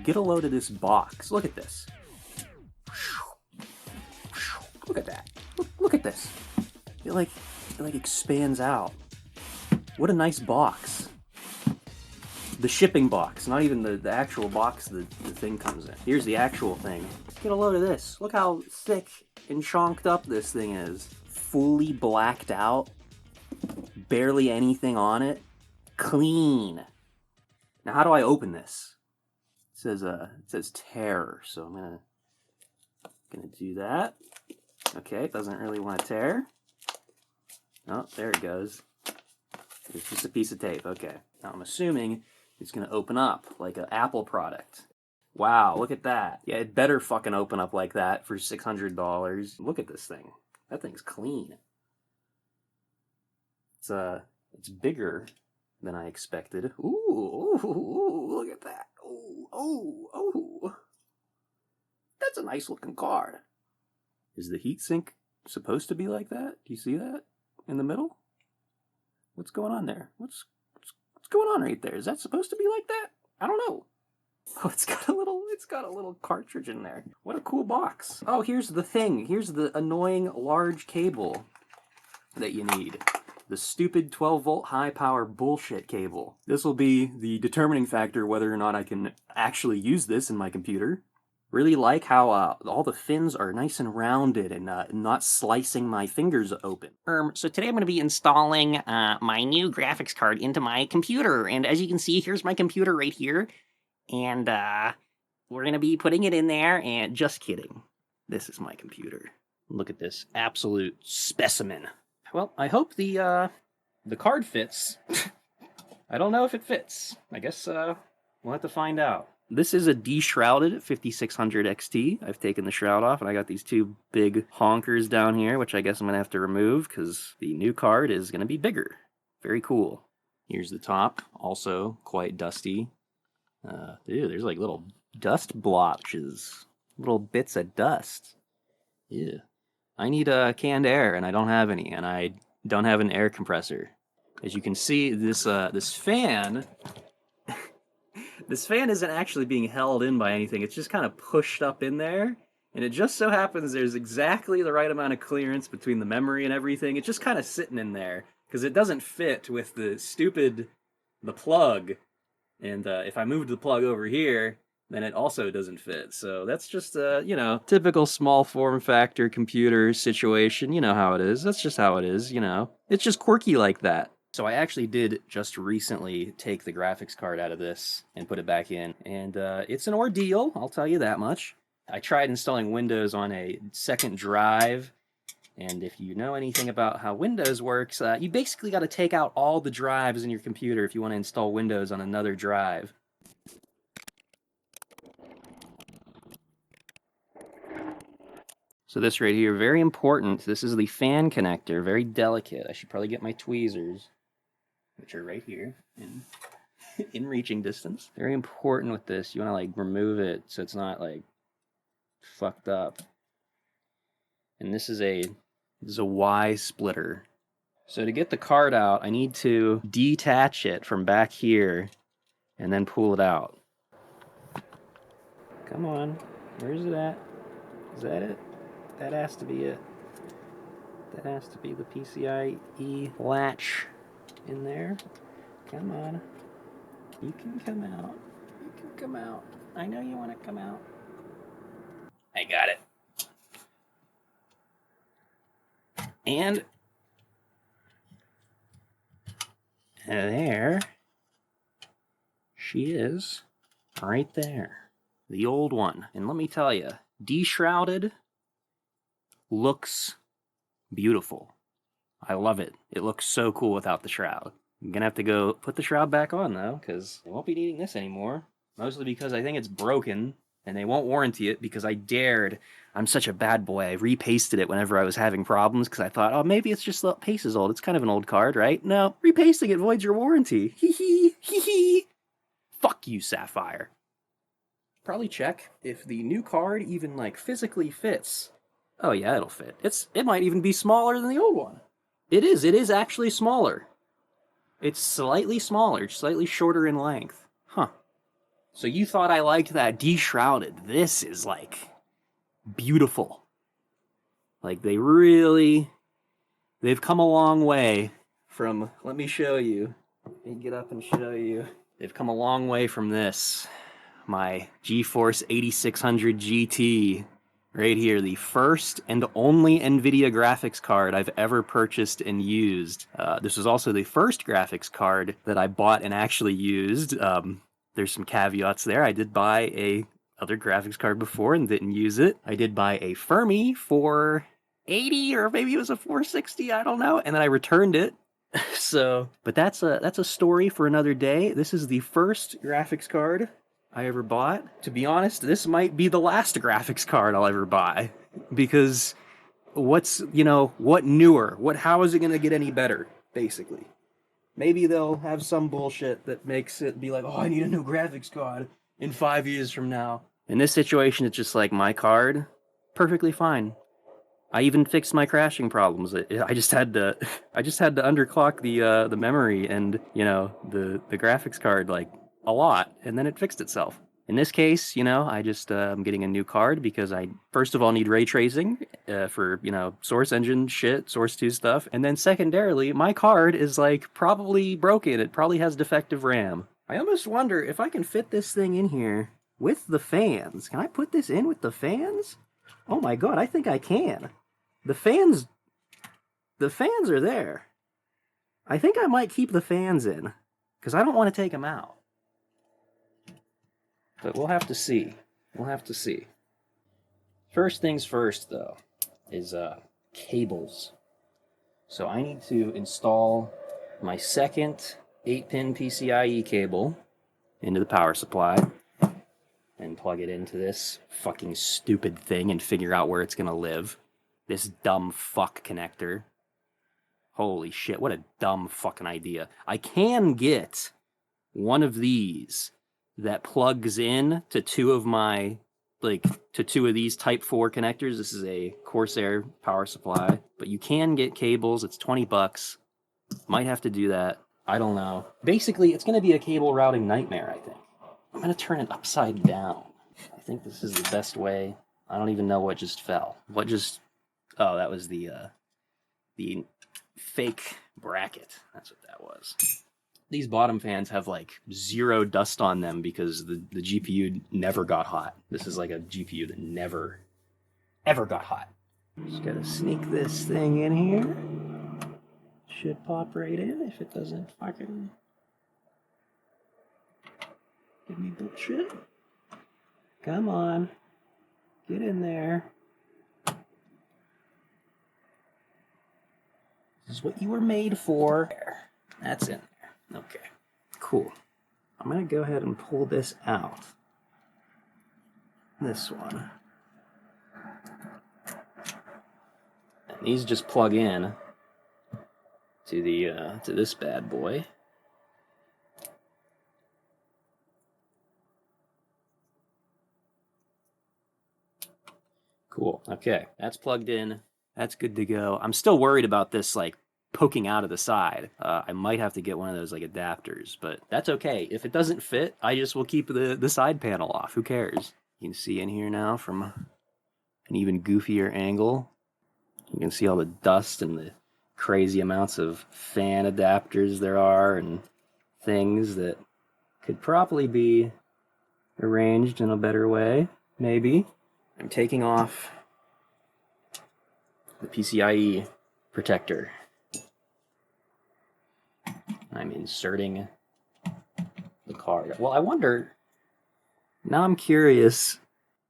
Get a load of this box. Look at this. Look at that. Look at this. It like expands out. What a nice box. The shipping box, not even the actual box the thing comes in. Here's the actual thing. Get a load of this. Look how thick and chonked up this thing is. Fully blacked out. Barely anything on it. Clean. Now how do I open this? It says tear, so I'm gonna do that. Okay, it doesn't really want to tear. Oh, there it goes. It's just a piece of tape. Okay. Now I'm assuming it's gonna open up like an Apple product. Wow, look at that. Yeah, it better fucking open up like that for $600. Look at this thing. That thing's clean. It's bigger than I expected. Ooh, look at that. Oh. That's a nice looking card. Is the heatsink supposed to be like that? Do you see that in the middle? What's going on there? What's going on right there? Is that supposed to be like that? I don't know. Oh, it's got a little cartridge in there. What a cool box. Oh, here's the thing. Here's the annoying large cable that you need. The stupid 12-volt high-power bullshit cable. This will be the determining factor whether or not I can actually use this in my computer. Really like how all the fins are nice and rounded and not slicing my fingers open. So today I'm going to be installing my new graphics card into my computer. And as you can see, here's my computer right here. And we're going to be putting it in there. And just kidding. This is my computer. Look at this absolute specimen. Well, I hope the card fits. I don't know if it fits. I guess we'll have to find out. This is a deshrouded 5600 XT. I've taken the shroud off, and I got these two big honkers down here, which I guess I'm going to have to remove, because the new card is going to be bigger. Very cool. Here's the top, also quite dusty. Ew, there's like little dust blotches. Little bits of dust. Yeah. I need canned air, and I don't have any, and I don't have an air compressor. As you can see, this fan... This fan isn't actually being held in by anything. It's just kind of pushed up in there. And it just so happens there's exactly the right amount of clearance between the memory and everything. It's just kind of sitting in there. Because it doesn't fit with the plug. And if I moved the plug over here, then it also doesn't fit. So that's just typical small form factor computer situation. You know how it is. That's just how it is, It's just quirky like that. So I actually did just recently take the graphics card out of this and put it back in, and it's an ordeal, I'll tell you that much. I tried installing Windows on a second drive, and if you know anything about how Windows works, you basically got to take out all the drives in your computer if you want to install Windows on another drive. So this right here, very important. This is the fan connector, very delicate. I should probably get my tweezers, which are right here in reaching distance. Very important with this. You want to remove it so it's not fucked up. And this is a Y splitter. So to get the card out, I need to detach it from back here and then pull it out. Come on, where is it at? Is that it? That has to be it. That has to be the PCIe latch in there. Come on. You can come out. You can come out. I know you want to come out. I got it. And there she is, right there. The old one. And let me tell you, deshrouded looks beautiful. I love it. It looks so cool without the shroud. I'm gonna have to go put the shroud back on, though, because I won't be needing this anymore. Mostly because I think it's broken, and they won't warranty it, because I dared. I'm such a bad boy. I repasted it whenever I was having problems, because I thought, oh, maybe it's just the paste is old. It's kind of an old card, right? No, repasting it voids your warranty. Hee hee. Fuck you, Sapphire. Probably check if the new card even, physically fits. Oh yeah, it'll fit. It might even be smaller than the old one. It is actually smaller. It's slightly smaller, slightly shorter in length. Huh. So you thought I liked that deshrouded. This is like beautiful. Like they've come a long way from, let me show you. Let me get up and show you. They've come a long way from this. My GeForce 8600 GT right here, the first and only NVIDIA graphics card I've ever purchased and used. This was also the first graphics card that I bought and actually used. There's some caveats there. I did buy a other graphics card before and didn't use it. I did buy a Fermi for 80 or maybe it was a 460, I don't know, and then I returned it. So, but that's a story for another day. This is the first graphics card I ever bought. To be honest, this might be the last graphics card I'll ever buy, because what newer? How is it going to get any better, basically? Maybe they'll have some bullshit that makes it be like, oh, I need a new graphics card in 5 years from now. In this situation, it's just like my card, perfectly fine. I even fixed my crashing problems. I just had to underclock the memory and the graphics card like a lot, and then it fixed itself. In this case, I'm getting a new card because I first of all need ray tracing for source engine shit, source 2 stuff, and then secondarily, my card is like probably broken. It probably has defective RAM. I almost wonder if I can fit this thing in here with the fans. Can I put this in with the fans? Oh my god, I think I can. The fans are there. I think I might keep the fans in, because I don't want to take them out. But we'll have to see. We'll have to see. First things first, though, is cables. So I need to install my second 8-pin PCIe cable into the power supply and plug it into this fucking stupid thing and figure out where it's going to live. This dumb fuck connector. Holy shit, what a dumb fucking idea. I can get one of these that plugs in to two of these Type 4 connectors. This is a Corsair power supply, but you can get cables. It's $20. Might have to do that. I don't know. Basically, it's going to be a cable routing nightmare, I think. I'm going to turn it upside down. I think this is the best way. I don't even know what just fell. Oh, that was the fake bracket. That's what that was. These bottom fans have like zero dust on them because the GPU never got hot. This is like a GPU that never, ever got hot. Just gotta sneak this thing in here. Should pop right in if it doesn't fucking give me bullshit. Come on. Get in there. This is what you were made for. There. That's in there. Okay. Cool. I'm going to go ahead and pull this out. This one. And these just plug in to to this bad boy. Cool. Okay. That's plugged in. That's good to go. I'm still worried about this, like, poking out of the side. I might have to get one of those, like, adapters, but that's okay. If it doesn't fit, I just will keep the side panel off. Who cares? You can see in here now from an even goofier angle. You can see all the dust and the crazy amounts of fan adapters there are and things that could probably be arranged in a better way, maybe. I'm taking off the PCIe protector. I'm inserting the card. Well, I wonder, now I'm curious,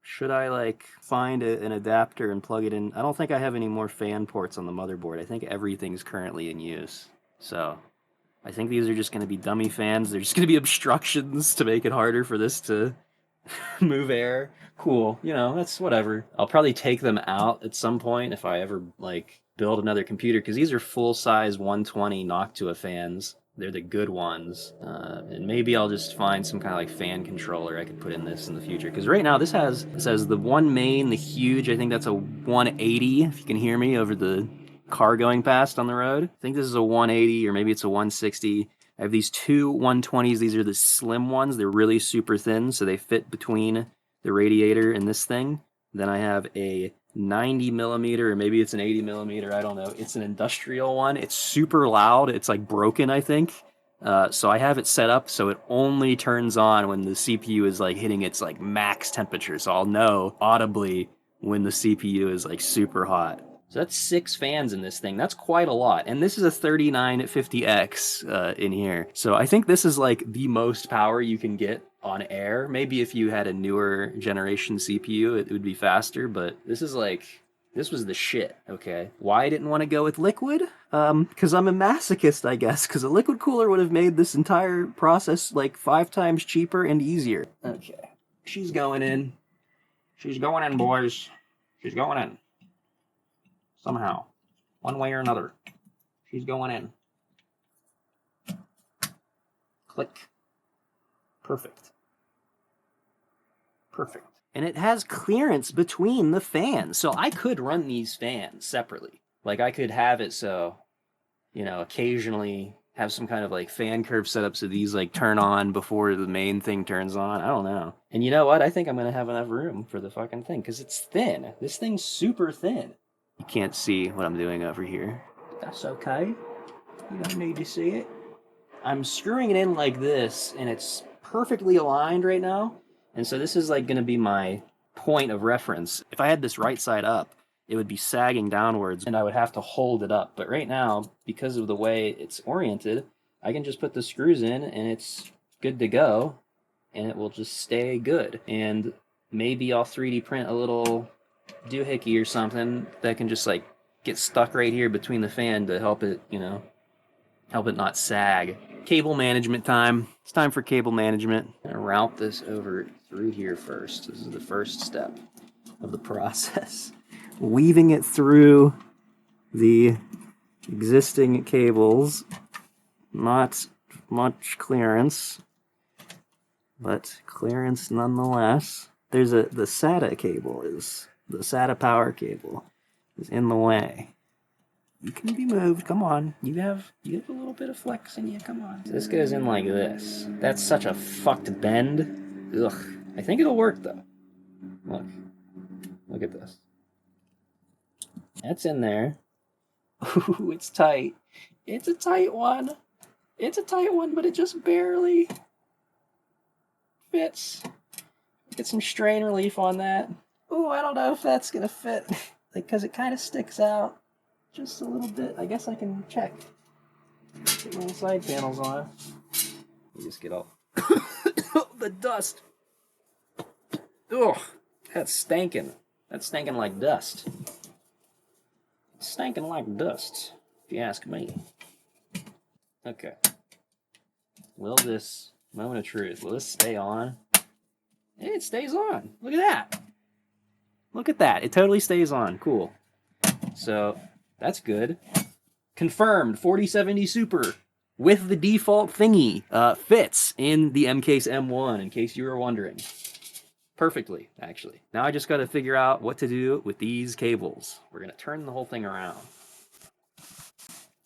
should I like find an adapter and plug it in? I don't think I have any more fan ports on the motherboard. I think everything's currently in use. So I think these are just going to be dummy fans. They're just going to be obstructions to make it harder for this to move air. Cool, that's whatever. I'll probably take them out at some point if I ever like build another computer, because these are full-size 120 Noctua fans. They're the good ones. And maybe I'll just find some kind of like fan controller I could put in this in the future. Because right now this has the one main, the huge, I think that's a 180, if you can hear me over the car going past on the road. I think this is a 180 or maybe it's a 160. I have these two 120s. These are the slim ones. They're really super thin, so they fit between the radiator and this thing. Then I have a 90 millimeter, or maybe it's an 80 millimeter, I don't know. It's an industrial one. It's super loud. It's like broken, I think. So I have it set up so it only turns on when the CPU is like hitting its like max temperature. So I'll know audibly when the CPU is like super hot. So that's 6 fans in this thing. That's quite a lot. And this is a 3950X in here. So I think this is like the most power you can get on air. Maybe if you had a newer generation CPU, it would be faster, but this is like, this was the shit, okay? Why I didn't want to go with liquid? Because I'm a masochist, I guess, because a liquid cooler would have made this entire process like 5 times cheaper and easier. Okay, she's going in. She's going in, boys. She's going in. Somehow. One way or another. She's going in. Click. Perfect. Perfect. And it has clearance between the fans. So I could run these fans separately. Like I could have it so, you know, occasionally have some kind of like fan curve set up so these like turn on before the main thing turns on. I don't know. And you know what? I think I'm going to have enough room for the fucking thing because it's thin. This thing's super thin. You can't see what I'm doing over here. That's okay. You don't need to see it. I'm screwing it in like this, and it's perfectly aligned right now. And so this is like going to be my point of reference. If I had this right side up, it would be sagging downwards, and I would have to hold it up. But right now, because of the way it's oriented, I can just put the screws in, and it's good to go, and it will just stay good. And maybe I'll 3D print a little doohickey or something that can just like get stuck right here between the fan to help it, you know, help it not sag. Cable management time. It's time for cable management. I'm gonna route this over through here first. This is the first step of the process. Weaving it through the existing cables. Not much clearance, but clearance nonetheless. There's the SATA cable is the SATA power cable is in the way. You can be moved. Come on. You have a little bit of flex in you. Come on. So this goes in like this. That's such a fucked bend. Ugh. I think it'll work though. Look. Look at this. That's in there. Ooh, it's tight. It's a tight one. It's a tight one, but it just barely fits. Get some strain relief on that. Ooh, I don't know if that's gonna fit. Like, cause it kind of sticks out just a little bit. I guess I can check. Get my side panels on. You just get all the dust. Ugh, that's stankin'. That's stinking like dust. Stinking like dust, if you ask me. Okay. Will this moment of truth, will this stay on? It stays on. Look at that. Look at that. It totally stays on. Cool. So, that's good. Confirmed. 4070 Super with the default thingy fits in the MCase M1, in case you were wondering. Perfectly, actually. Now I just got to figure out what to do with these cables. We're going to turn the whole thing around.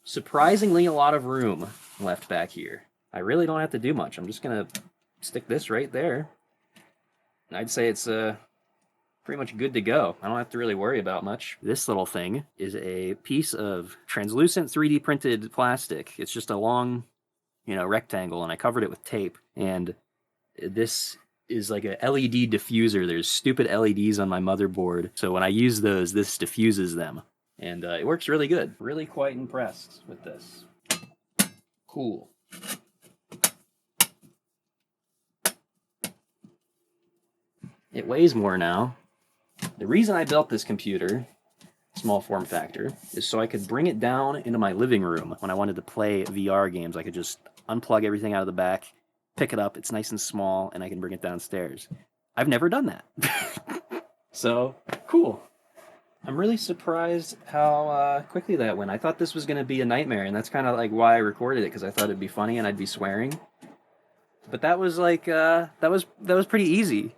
Surprisingly, a lot of room left back here. I really don't have to do much. I'm just going to stick this right there. I'd say it's pretty much good to go. I don't have to really worry about much. This little thing is a piece of translucent 3D printed plastic. It's just a long, you know, rectangle, and I covered it with tape. And this is like a LED diffuser. There's stupid LEDs on my motherboard, so when I use those, this diffuses them. And it works really good. Really quite impressed with this. Cool. It weighs more now. The reason I built this computer, small form factor, is so I could bring it down into my living room when I wanted to play VR games. I could just unplug everything out of the back, pick it up, it's nice and small, and I can bring it downstairs. I've never done that. So, cool. I'm really surprised how quickly that went. I thought this was going to be a nightmare, and that's kind of like why I recorded it, because I thought it'd be funny and I'd be swearing. But that was like, that was pretty easy.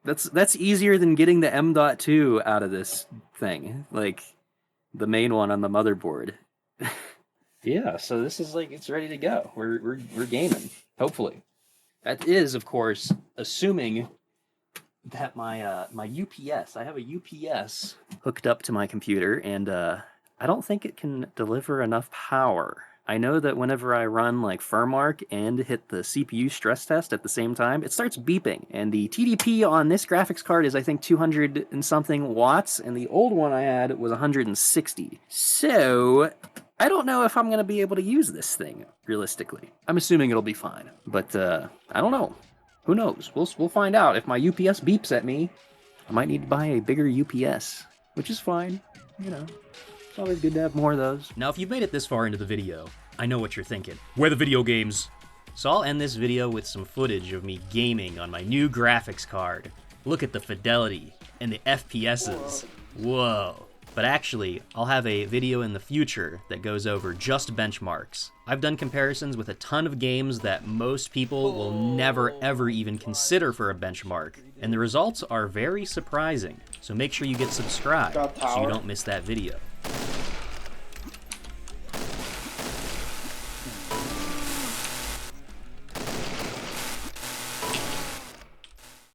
That's easier than getting the M.2 out of this thing, like the main one on the motherboard. Yeah, so this is like, it's ready to go. We're gaming, hopefully. That is, of course, assuming that my UPS, I have a UPS hooked up to my computer, and I don't think it can deliver enough power. I know that whenever I run like FurMark and hit the CPU stress test at the same time, it starts beeping, and the TDP on this graphics card is I think 200 and something watts, and the old one I had was 160. So I don't know if I'm gonna be able to use this thing realistically. I'm assuming it'll be fine, but I don't know. Who knows? We'll find out. If my UPS beeps at me, I might need to buy a bigger UPS, which is fine. You know, it's always good to have more of those. Now, if you've made it this far into the video, I know what you're thinking. Where are the video games? So I'll end this video with some footage of me gaming on my new graphics card. Look at the fidelity and the FPSs. Whoa. But actually, I'll have a video in the future that goes over just benchmarks. I've done comparisons with a ton of games that most people will never ever even consider for a benchmark, and the results are very surprising. So make sure you get subscribed so you don't miss that video.